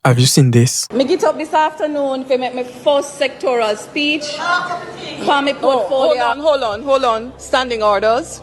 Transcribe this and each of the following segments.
Have you seen this? Me get up this afternoon to make my first sectoral speech for my portfolio. Hold on. Standing orders.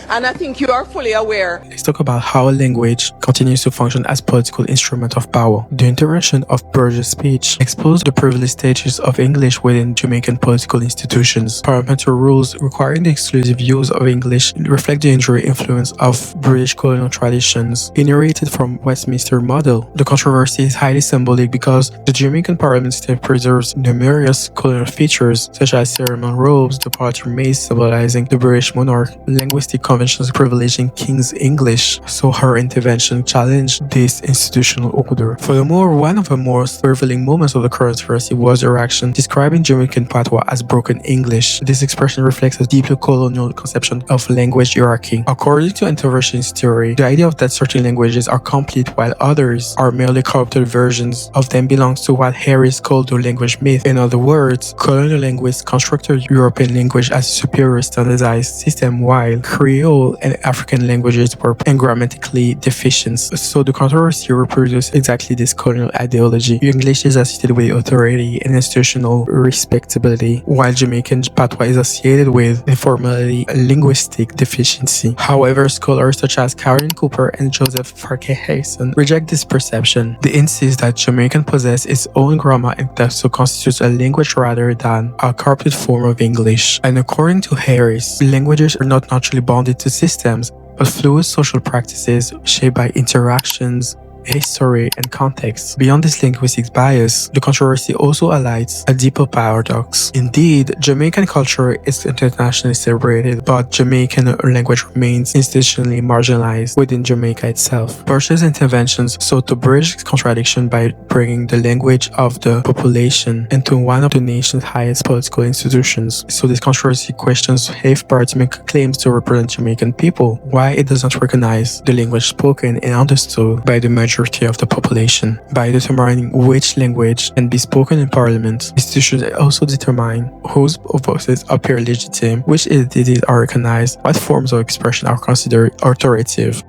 And I think you are fully aware. Let's talk about how language continues to function as political instrument of power. The intervention of Burchell's speech exposed the privileged status of English within Jamaican political institutions. Parliamentary rules requiring the exclusive use of English reflect the enduring influence of British colonial traditions, inherited from Westminster model. The controversy is highly symbolic because the Jamaican Parliament still preserves numerous colonial features such as ceremonial robes, the party mace symbolizing the British monarch, linguistic conventions privileging King's English, so her intervention challenged this institutional order. Furthermore, one of the most revealing moments of the controversy was her action describing Jamaican Patois as broken English. This expression reflects a deeply colonial conception of language hierarchy. According to interventionist theory, the idea that certain languages are complete while others are merely corrupted versions of them belongs to what Harris called the language myth. In other words, colonial linguists constructed European language as a superior standardized system while Creole and African languages were grammatically deficient. So the controversy reproduces exactly this colonial ideology. English is associated with authority and institutional respectability, while Jamaican Patois is associated with informality and linguistic deficiency. However, scholars such as Karen Cooper and Joseph Farquhar-Hayson reject this perception. They insist that Jamaican possesses its own grammar and that so constitutes a language rather than a corrupted form of English. And according to Harris, languages are not naturally bonded to systems, but fluid social practices shaped by interactions, history, and context. Beyond this linguistic bias, the controversy also highlights a deeper paradox. Indeed, Jamaican culture is internationally celebrated, but Jamaican language remains institutionally marginalized within Jamaica itself. Burchell's interventions sought to bridge this contradiction by bringing the language of the population into one of the nation's highest political institutions. So this controversy questions if Parliament claims to represent Jamaican people, why it does not recognize the language spoken and understood by the majority of the population. By determining which language can be spoken in Parliament, institutions also determine whose voices appear legitimate, which entities are recognized, what forms of expression are considered authoritative.